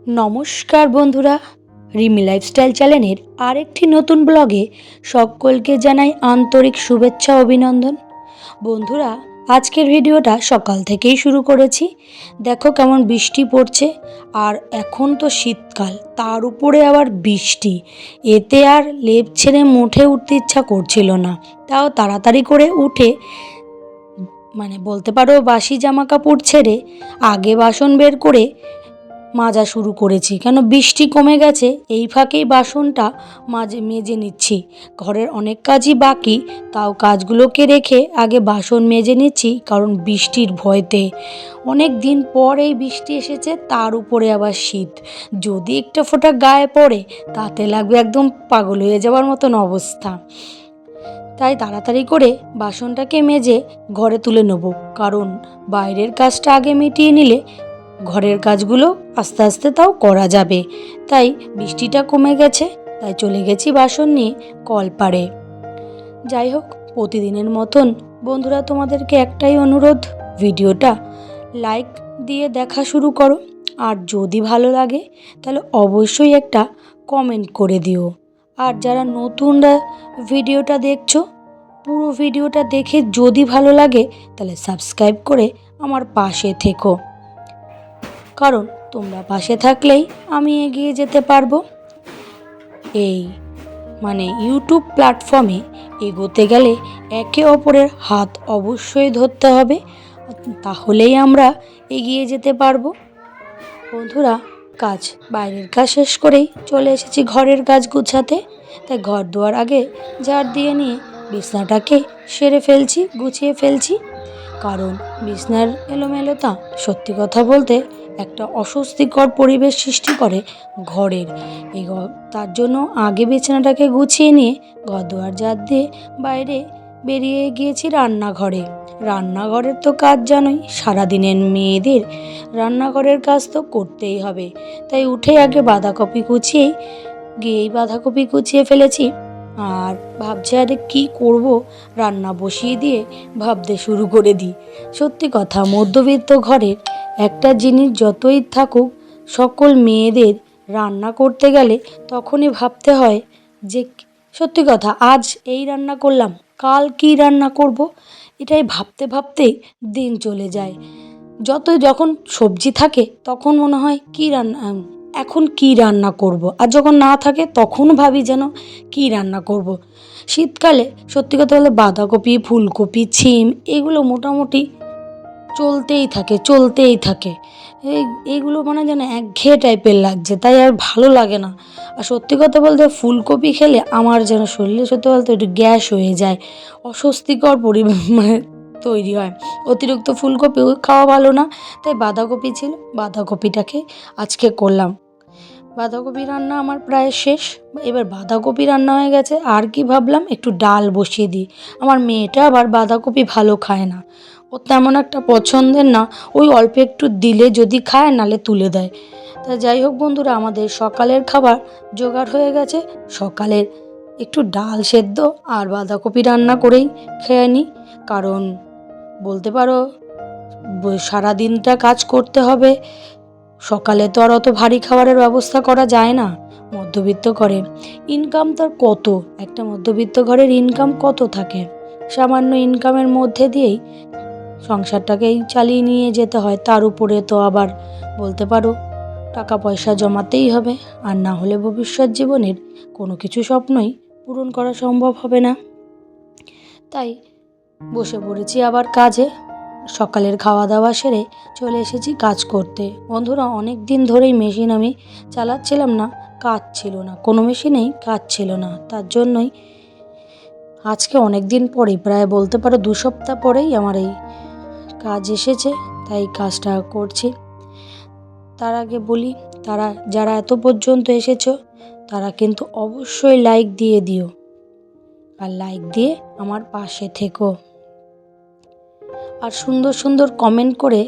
নমস্কার বন্ধুরা, রিমি লাইফস্টাইল চ্যানেলের আরেকটি নতুন ব্লগে সকলকে জানাই আন্তরিক শুভেচ্ছা অভিনন্দন। বন্ধুরা, আজকের ভিডিওটা সকাল থেকেই শুরু করেছি। দেখো কেমন বৃষ্টি পড়ছে, আর এখন তো শীতকাল, তার উপরে আবার বৃষ্টি। এতে আর লেপ ছেড়ে মুঠে উঠতে ইচ্ছা করছিল না। তাও তাড়াতাড়ি করে উঠে বলতে পারো বাসি জামা কাপড় ছেড়ে আগে বাসন বের করে মাজা শুরু করেছি, কেন বৃষ্টি কমে গেছে। এই ফাঁকেই বাসনটা মেজে নিচ্ছি। ঘরের অনেক কাজই বাকি, তাও কাজগুলোকে রেখে আগে বাসন মেজে নিচ্ছি, কারণ বৃষ্টির ভয়তে। অনেক দিন পর এই বৃষ্টি এসেছে, তার উপরে আবার শীত। যদি একটা ফোঁটা গায়ে পড়ে তাতে লাগবে একদম পাগল হয়ে যাওয়ার মতন অবস্থা। তাই তাড়াতাড়ি করে বাসনটাকে মেজে ঘরে তুলে নেব, কারণ বাইরের কাজটা আগে মিটিয়ে নিলে ঘরের কাজগুলো আস্তে আস্তে তাও করা যাবে। তাই বৃষ্টিটা কমে গেছে, তাই চলে গেছি বাসন নিয়ে কলপাড়ে। যাই হোক, প্রতিদিনের মতন বন্ধুরা, তোমাদেরকে একটাই অনুরোধ, ভিডিওটা লাইক দিয়ে দেখা শুরু করো, আর যদি ভালো লাগে তাহলে অবশ্যই একটা কমেন্ট করে দিও। আর যারা নতুনরা ভিডিওটা দেখছো, পুরো ভিডিওটা দেখে যদি ভালো লাগে তাহলে সাবস্ক্রাইব করে আমার পাশে থেকো, কারণ তোমরা পাশে থাকলেই আমি এগিয়ে যেতে পারবো। এই ইউটিউব প্ল্যাটফর্মে এগোতে গেলে একে অপরের হাত অবশ্যই ধরতে হবে, তাহলেই আমরা এগিয়ে যেতে পারবো। বন্ধুরা, বাইরের কাজ শেষ করেই চলে এসেছি ঘরের কাজ গুছাতে। তাই ঘর দুয়ার আগে ঝাড় দিয়ে নিয়ে বিছনাটাকে গুছিয়ে ফেলছি, কারণ বিছনার এলোমেলোতা সত্যি কথা বলতে একটা অস্বস্তিকর পরিবেশ সৃষ্টি করে ঘরের। তার জন্য আগে বিছানাটাকে গুছিয়ে নিয়ে ঘর দুয়ার ঝাড় দিয়ে বাইরে বেরিয়ে গিয়েছি রান্নাঘরের তো কাজ জানোই, সারাদিনের মেয়েদের রান্নাঘরের কাজ তো করতেই হবে। তাই উঠে আগে বাঁধাকপি কুচিয়ে ফেলেছি, আর ভাবছি আরে কী করব, রান্না বসিয়ে দিয়ে ভাবতে শুরু করে দিই। সত্যি কথা, মধ্যবিত্ত ঘরের একটা জিনিস যতই থাকুক, সকল মেয়েদের রান্না করতে গেলে তখনই ভাবতে হয় যে সত্যি কথা, আজ এই রান্না করলাম, কাল কী রান্না করব, এটাই ভাবতে ভাবতেই দিন চলে যায়। যখন সবজি থাকে তখন মনে হয় এখন কী রান্না করব, আর যখন না থাকে তখন ভাবি যেন কী রান্না করব। শীতকালে সত্যি কথা বলতে বাঁধাকপি, ফুলকপি, শিম এগুলো মোটামুটি চলতেই থাকে। এইগুলো যেন একঘেয়ে টাইপের লাগছে, তাই আর ভালো লাগে না। আর সত্যি কথা বলতে ফুলকপি খেলে আমার যেন শরীরে সত্যি বলতে একটু গ্যাস হয়ে যায়, অস্বস্তিকর পরিবেশ তৈরি হয়। অতিরিক্ত ফুলকপিও খাওয়া ভালো না, তাই বাঁধাকপি ছিল, বাঁধাকপিটাকে আজকে করলাম। বাঁধাকপি রান্না আমার প্রায় শেষ। এবার বাঁধাকপি রান্না হয়ে গেছে, আর কি ভাবলাম একটু ডাল বসিয়ে দিই। আমার মেয়েটা আবার বাঁধাকপি ভালো খায় না, ও তেমন একটা পছন্দের না, ওই অল্প একটু দিলে যদি খায়, নালে তুলে দেয়। তা যাই হোক বন্ধুরা, আমাদের সকালের খাবার জোগাড় হয়ে গেছে। সকালের একটু ডাল সেদ্ধ আর বাঁধাকপি রান্না করেই খেয়ে নিই, কারণ বলতে পারো সারাদিনটা কাজ করতে হবে, সকালে তো আর অত ভারী খাবারের ব্যবস্থা করা যায় না। মধ্যবিত্ত ঘরে ইনকাম তার কত, একটা মধ্যবিত্ত ঘরের ইনকাম কত থাকে, সামান্য ইনকামের মধ্যে দিয়েই সংসারটাকেই চালিয়ে নিয়ে যেতে হয়। তার উপরে তো আবার বলতে পারো টাকা পয়সা জমাতেই হবে, আর না হলে ভবিষ্যৎ জীবনের কোনো কিছু স্বপ্নই পূরণ করা সম্ভব হবে না। তাই বসে পড়েছি আবার কাজে। সকালের খাওয়া দাওয়া সেরে চলে এসেছি কাজ করতে। বন্ধুরা, অনেক দিন ধরেই মেশিন আমি চালাচ্ছিলাম না, কাজ ছিল না, কোনো মেশিনেই কাজ ছিল না। তার জন্যই আজকে অনেক দিন পরেই, প্রায় বলতে পারো 2 সপ্তাহ পরেই আমার এই কাজ এসেছে, তাই কাজটা করছি। তার আগে বলি, যারা এত পর্যন্ত এসেছো তারা কিন্তু অবশ্যই লাইক দিয়ে দিও, আর লাইক দিয়ে আমার পাশে থেকো, আর সুন্দর সুন্দর কমেন্ট করে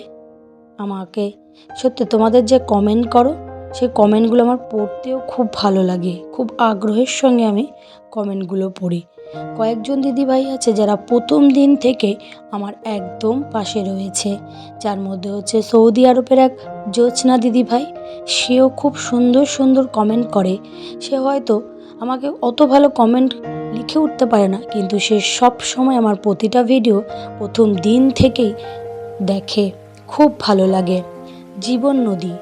আমাকে, সত্যি তোমাদের যে কমেন্ট করো সেই কমেন্টগুলো আমার পড়তেও খুব ভালো লাগে, খুব আগ্রহের সঙ্গে আমি কমেন্টগুলো পড়ি। কয়েকজন দিদিভাই আছে যারা প্রথম দিন থেকে আমার একদম পাশে রয়েছে, যার মধ্যে হচ্ছে সৌদি আরবের এক জ্যোৎস্না দিদিভাই। সেও খুব সুন্দর সুন্দর কমেন্ট করে। সে হয়তো আমাকে অত ভালো কমেন্ট লিখে উঠতে পারে না, কিন্তু সে সব সময় আমার প্রতিটা ভিডিও প্রথম দিন থেকেই দেখে, খুব ভালো লাগে। জীবন নদী,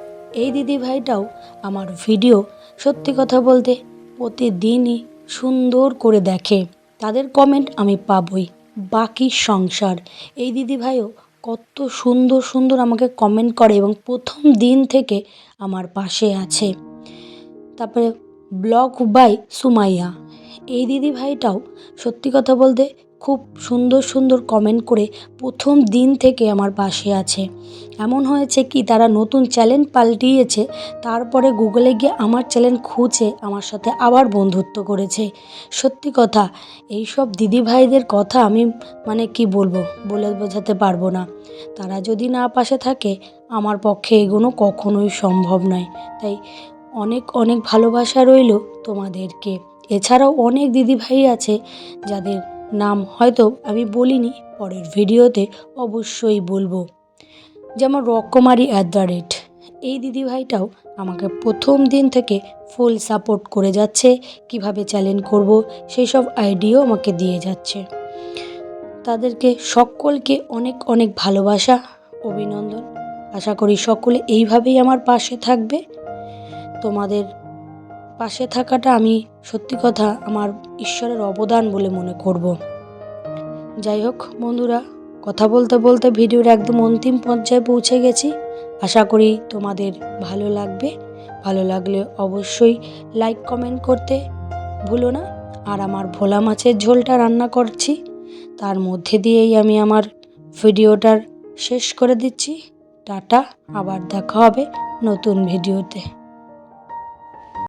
এই দিদিভাইটাও আমার ভিডিও সত্যি কথা বলতে প্রতিদিনই সুন্দর করে দেখে। তাদের কমেন্ট আমি পাবই। বাকি সংসার, এই দিদিভাইও কত সুন্দর সুন্দর আমাকে কমেন্ট করে এবং প্রথম দিন থেকে আমার পাশে আছে। তারপরে ব্লগ বাই সুমাইয়া, এই দিদিভাইটাও সত্যি কথা বলতে খুব সুন্দর সুন্দর কমেন্ট করে প্রথম দিন থেকে আমার পাশে আছে। এমন হয়েছে কি, তারা নতুন চ্যানেল পাল্টিয়েছে, তারপরে গুগলে গিয়ে আমার চ্যানেল খুঁজে আমার সাথে আবার বন্ধুত্ব করেছে। সত্যি কথা, এইসব দিদিভাইদের কথা আমি কি বলবো, বলে বোঝাতে পারবো না। তারা যদি না পাশে থাকে আমার পক্ষে এগোনো কখনোই সম্ভব নয়। তাই অনেক অনেক ভালোবাসা রইল তোমাদেরকে। এছাড়াও অনেক দিদিভাই আছে যাদের নাম হয়তো আমি বলিনি, পরের ভিডিওতে অবশ্যই বলবো। যেমন রকমারি @, এই দিদিভাইটাও আমাকে প্রথম দিন থেকে ফুল সাপোর্ট করে যাচ্ছে, কিভাবে চ্যালেঞ্জ করব সেই সব আইডিয়াও আমাকে দিয়ে যাচ্ছে। তাদেরকে সকলকে অনেক অনেক ভালোবাসা, অভিনন্দন। আশা করি সকলে এইভাবেই আমার পাশে থাকবে। তোমাদের পাশে থাকাটা আমি সত্যি কথা আমার ঈশ্বরের অবদান বলে মনে করব। যাই হোক বন্ধুরা, কথা বলতে বলতে ভিডিওর একদম অন্তিম পর্যায়ে পৌঁছে গেছি। আশা করি তোমাদের ভালো লাগবে। ভালো লাগলে অবশ্যই লাইক কমেন্ট করতে ভুলো না। আর আমার ভোলা মাছের ঝোলটা রান্না করছি, তার মধ্যে দিয়েই আমি আমার ভিডিওটার শেষ করে দিচ্ছি। টাটা, আবার দেখা হবে নতুন ভিডিওতে।